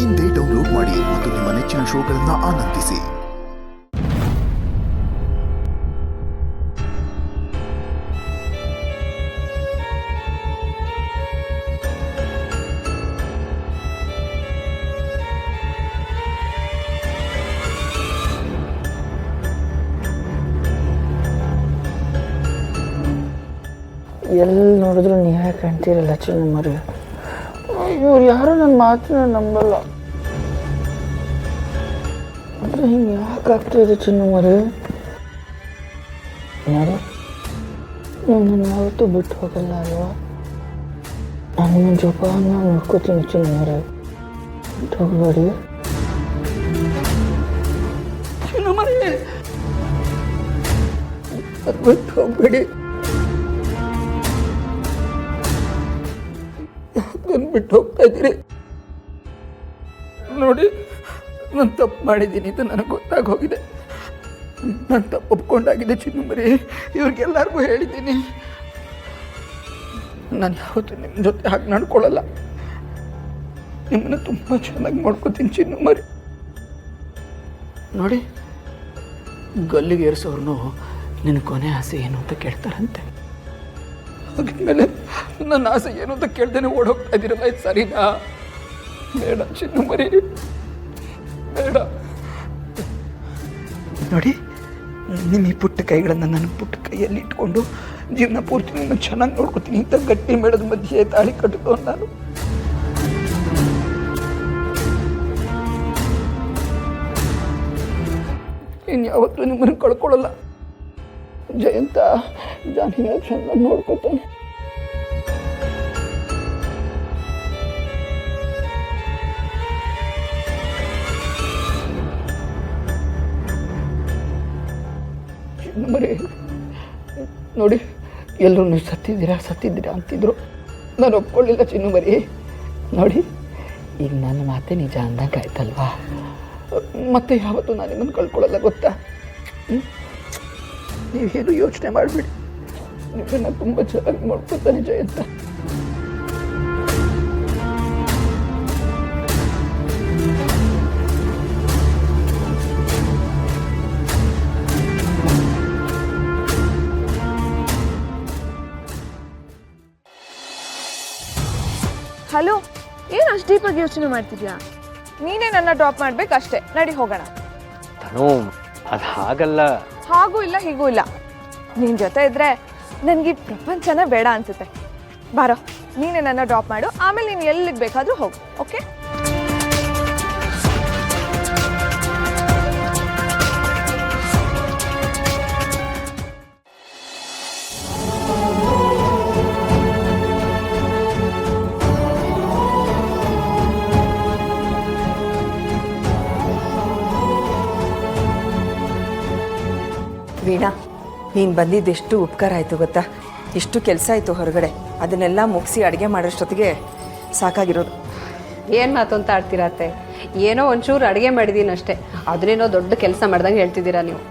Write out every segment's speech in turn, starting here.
ಇಂದೇ ಡೌನ್ಲೋಡ್ ಮಾಡಿ ಮತ್ತು ನಿಮ್ಮ ನೆಚ್ಚಿನ ಶೋಗಳನ್ನು ಆನಂದಿಸಿ. ಎಲ್ಲಿ ನೋಡಿದ್ರು ನೀವೇ ಕಾಣ್ತೀರಲ್ಲ ಚಿನ್ನಮ್ಮರಿ. ಇವ್ರು ಯಾರು ನನ್ನ ಮಾತನ್ನ ನಂಬಲ್ಲ. ಆದರೆ ಹಿಂಗೆ ಯಾಕೆ ಆಗ್ತಾಯಿದೆ ಚಿನ್ನಮ್ಮರಿ? ನೋಡಿ, ನಾನು ಯಾವತ್ತೂ ಬಿಟ್ಟು ಹೋಗಲ್ಲ ಅಲ್ವಾ? ನಾನು ನನ್ನ ಜೋಪಾನ ನೋಡ್ಕೋತೀನಿ ಚಿನ್ನಮ್ಮರಿ. ಬಿಟ್ಟು ಹೋಗಬೇಡಿ ಚಿನ್ನಮ್ಮರಿ, ಬಿಟ್ಟು ಹೋಗಬೇಡಿ. ಬಿಟ್ಟು ಹೋಗ್ತಾ ಇದ್ದೀರಿ. ನೋಡಿ, ನಾನು ತಪ್ಪು ಮಾಡಿದ್ದೀನಿ ಅಂತ ನನಗೆ ಗೊತ್ತಾಗೋಗಿದೆ. ನಾನು ತಪ್ಪು ಒಪ್ಕೊಂಡಾಗಿದೆ ಚಿನ್ನಮ್ಮರಿ. ಇವ್ರಿಗೆಲ್ಲರಿಗೂ ಹೇಳಿದ್ದೀನಿ. ನಾನು ಯಾವತ್ತೂ ನಿಮ್ಮ ಜೊತೆ ಹಾಗೆ ನಡ್ಕೊಳ್ಳಲ್ಲ. ನಿಮ್ಮನ್ನು ತುಂಬ ಚೆನ್ನಾಗಿ ನೋಡ್ಕೋತೀನಿ ಚಿನ್ನಮ್ಮರಿ. ನೋಡಿ, ಗಲ್ಲಿಗೆ ಏರಿಸೋರ್ನು ನಿನ್ನ ಕೊನೆ ಆಸೆ ಏನು ಅಂತ ಕೇಳ್ತಾರಂತೆ. ಹಾಗಿದ್ಮೇಲೆ ನನ್ನ ಆಸೆ ಏನು ಅಂತ ಕೇಳ್ದೇನೆ ಓಡೋಗ್ತಾ ಇದ್ದೀರಲ್ಲ, ಇದು ಸರಿನಾ? ಬೇಡ ಚಿನ್ನಮ್ಮರಿ, ಬೇಡ. ನೋಡಿ, ನಿಮ್ಮ ಈ ಪುಟ್ಟ ಕೈಗಳನ್ನು ನನ್ನ ಪುಟ್ಟ ಕೈಯಲ್ಲಿ ಇಟ್ಕೊಂಡು ಜೀವನ ಪೂರ್ತಿ ನಿಮ್ಮನ್ನು ಚೆನ್ನಾಗಿ ನೋಡ್ಕೊತೀನಿ. ಇಂಥ ಗಟ್ಟಿ ಮೇಳದ ಮಧ್ಯೆ ತಾಳಿ ಕಟ್ಟಿದೋ ನಾನು. ಇನ್ಯಾವತ್ತೂ ನಿಮ್ಮನ್ನು ಕಳ್ಕೊಳ್ಳಲ್ಲ. ಜಯಂತ ಜಾನಿನ ಚಂದ ನೋಡ್ಕೊತಾನೆ. ಚಿನ್ನಮ್ಮರಿ, ನೋಡಿ, ಎಲ್ಲರೂ ನೀವು ಸತ್ತಿದ್ದೀರಾ ಅಂತಿದ್ರು. ನಾನು ಒಪ್ಕೊಳ್ಳಿಲ್ಲ ಚಿನ್ನಮ್ಮರಿ. ನೋಡಿ, ಈಗ ನನ್ನ ಮಾತೆ ನಿಜ ಅಂದಂಗೆ ಆಯ್ತಲ್ವಾ? ಮತ್ತೆ ಯಾವತ್ತೂ ನಾನು ನಿಮ್ಮನ್ನು ಕಳ್ಕೊಳ್ಳಲ್ಲ, ಗೊತ್ತಾ? ನೀವೇನು ಯೋಚನೆ ಮಾಡಬೇಡಿ. ನಿಮ್ಮನ್ನು ತುಂಬ ಚೆನ್ನಾಗಿ ಮಾಡ್ಕೊತಾನೆ ಜಯಂತ. ಹಲೋ, ಏನು ಅಷ್ಟು ಡೀಪಾಗಿ ಯೋಚನೆ ಮಾಡ್ತಿದ್ಯಾ? ನೀನೇ ನನ್ನ ಡ್ರಾಪ್ ಮಾಡ್ಬೇಕಷ್ಟೇ. ನಡಿ ಹೋಗೋಣ. ಅದು ಹಾಗಲ್ಲ. ಹಾಗೂ ಇಲ್ಲ ಹೀಗೂ ಇಲ್ಲ. ನಿನ್ನ ಜೊತೆ ಇದ್ರೆ ನನಗೆ ಪ್ರಪಂಚನೇ ಬೇಡ ಅನ್ಸುತ್ತೆ. ಬಾರೋ, ನೀನೇ ನನ್ನ ಡ್ರಾಪ್ ಮಾಡು, ಆಮೇಲೆ ನೀನು ಎಲ್ಲಿಗೆ ಬೇಕಾದರೂ ಹೋಗು. ಓಕೆ? ವೀಣಾ, ನೀನು ಬಂದಿದ್ದೆಷ್ಟು ಉಪಕಾರ ಆಯಿತು ಗೊತ್ತಾ? ಎಷ್ಟು ಕೆಲಸ ಆಯಿತು ಹೊರಗಡೆ. ಅದನ್ನೆಲ್ಲ ಮುಗಿಸಿ ಅಡುಗೆ ಮಾಡೋಷ್ಟೊತ್ತಿಗೆ ಸಾಕಾಗಿರೋದು. ಏನು ಮಾತು ಅಂತ ಆಡ್ತೀರತ್ತೆ? ಏನೋ ಒಂಚೂರು ಅಡುಗೆ ಮಾಡಿದ್ದೀನಿ ಅಷ್ಟೇ, ಅದನ್ನೇನೋ ದೊಡ್ಡ ಕೆಲಸ ಮಾಡ್ದಂಗೆ ಹೇಳ್ತಿದ್ದೀರಾ ನೀವು.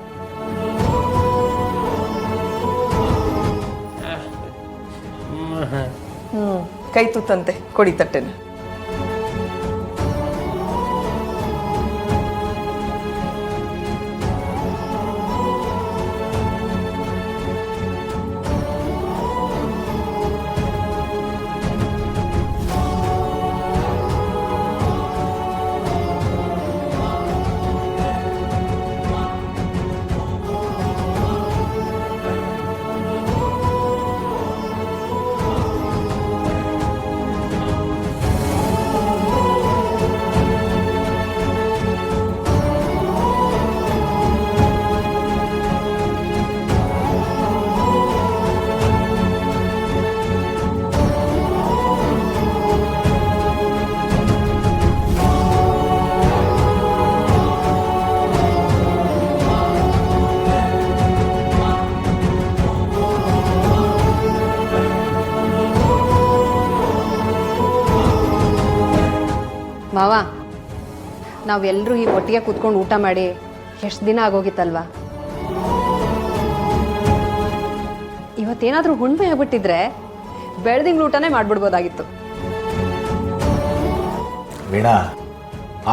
ಕೈ ತುತ್ತಂತೆ, ಕೊಡಿ ತಟ್ಟೆನ. ಮಾವ, ನಾವೆಲ್ಲರೂ ಈ ಒಟ್ಟಿಗೆ ಕೂತ್ಕೊಂಡು ಊಟ ಮಾಡಿ ಎಷ್ಟು ದಿನ ಆಗೋಗಿತ್ತಲ್ವಾ? ಇವತ್ತೇನಾದರೂ ಹುಣ್ಮೆ ಆಗ್ಬಿಟ್ಟಿದ್ರೆ ಬೆಳ್ದಿಂಗ್ಳ ಊಟನೇ ಮಾಡ್ಬಿಡ್ಬೋದಾಗಿತ್ತು. ವೀಣಾ,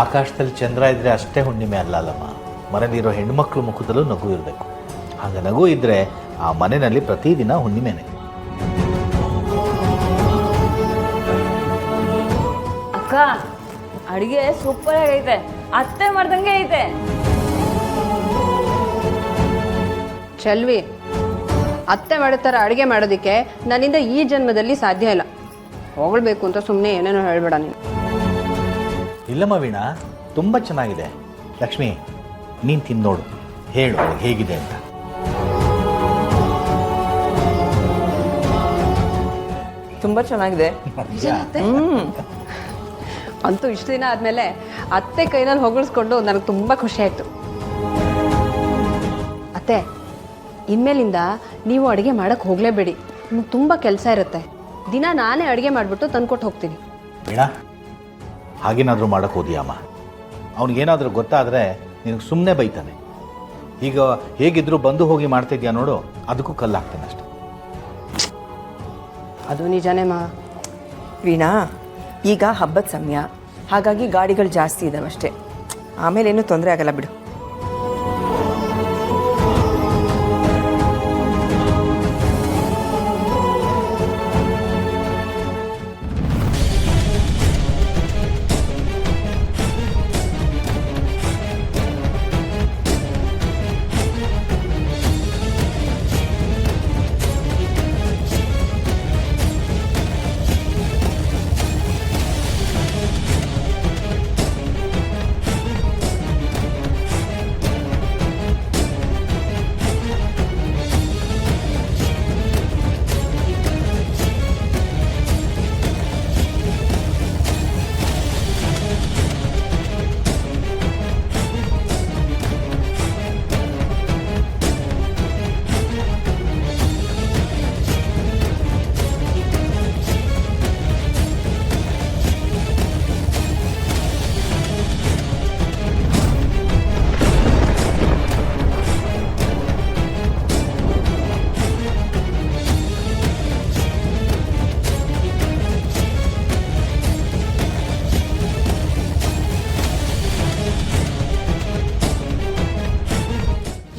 ಆಕಾಶದಲ್ಲಿ ಚಂದ್ರ ಇದ್ದರೆ ಅಷ್ಟೇ ಹುಣ್ಣಿಮೆ ಅಲ್ಲಲ್ಲಮ್ಮ, ಮನೇಲಿರೋ ಹೆಣ್ಮಕ್ಳು ಮುಖದಲ್ಲೂ ನಗು ಇರಬೇಕು. ಹಾಗೆ ನಗು ಇದ್ದರೆ ಆ ಮನೆಯಲ್ಲಿ ಪ್ರತಿದಿನ ಹುಣ್ಣಿಮೆನೆ. ಅಕ್ಕ ಅಡಿಗೆ ಸೂಪರ್ ಆಗೈತೆ, ಅತ್ತೆ ಮಾಡ್ದಂಗೆ ಐತೆ. ಚೆಲ್ವಿ, ಅತ್ತೆ ಮಾಡೋ ಥರ ಅಡುಗೆ ಮಾಡೋದಕ್ಕೆ ನನ್ನಿಂದ ಈ ಜನ್ಮದಲ್ಲಿ ಸಾಧ್ಯ ಇಲ್ಲ. ಹೊಗಳ್ಬೇಕು ಅಂತ ಸುಮ್ಮನೆ ಏನೇನೋ ಹೇಳ್ಬೇಡ ನೀನು. ಇಲ್ಲಮ್ಮ ವೀಣಾ, ತುಂಬ ಚೆನ್ನಾಗಿದೆ. ಲಕ್ಷ್ಮಿ, ನೀನು ತಿಂದು ನೋಡು, ಹೇಳು ಹೇಗಿದೆ ಅಂತ. ತುಂಬ ಚೆನ್ನಾಗಿದೆ. ಅಂತೂ ಇಷ್ಟು ದಿನ ಆದಮೇಲೆ ಅತ್ತೆ ಕೈನಲ್ಲಿ ಹೊಗಳಿಸ್ಕೊಂಡು ನನಗೆ ತುಂಬ ಖುಷಿ ಆಯಿತು. ಅತ್ತೆ, ಇನ್ಮೇಲಿಂದ ನೀವು ಅಡುಗೆ ಮಾಡೋಕ್ಕೆ ಹೋಗಲೇಬೇಡಿ. ನಿಮ್ಗೆ ತುಂಬ ಕೆಲಸ ಇರುತ್ತೆ. ದಿನ ನಾನೇ ಅಡುಗೆ ಮಾಡಿಬಿಟ್ಟು ತಂದ್ಕೊಟ್ಟು ಹೋಗ್ತೀನಿ. ವೀಣಾ, ಹಾಗೇನಾದರೂ ಮಾಡೋಕ್ಕೆ ಹೋದಿಯಮ್ಮ. ಅವನಿಗೇನಾದರೂ ಗೊತ್ತಾದರೆ ನಿನಗೆ ಸುಮ್ಮನೆ ಬೈತಾನೆ. ಈಗ ಹೇಗಿದ್ದರೂ ಬಂದು ಹೋಗಿ ಮಾಡ್ತಿದ್ಯಾ ನೋಡು, ಅದಕ್ಕೂ ಕಲ್ಲಾಗ್ತಾನೆ ಅಷ್ಟೆ. ಅದು ನಿಜಾನೇ ಮಾ. ವೀಣಾ, ಈಗ ಹಬ್ಬದ ಸಮಯ, ಹಾಗಾಗಿ ಗಾಡಿಗಳು ಜಾಸ್ತಿ ಇದ್ದಾವೆ ಅಷ್ಟೇ. ಆಮೇಲೆ ಏನೂ ತೊಂದರೆ ಆಗಲ್ಲ ಬಿಡು.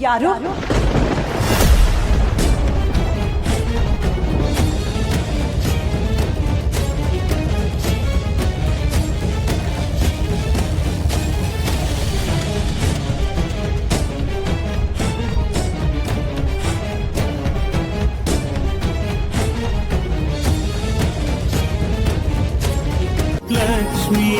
ಯಾರು? ಲಕ್ಷ್ಮೀ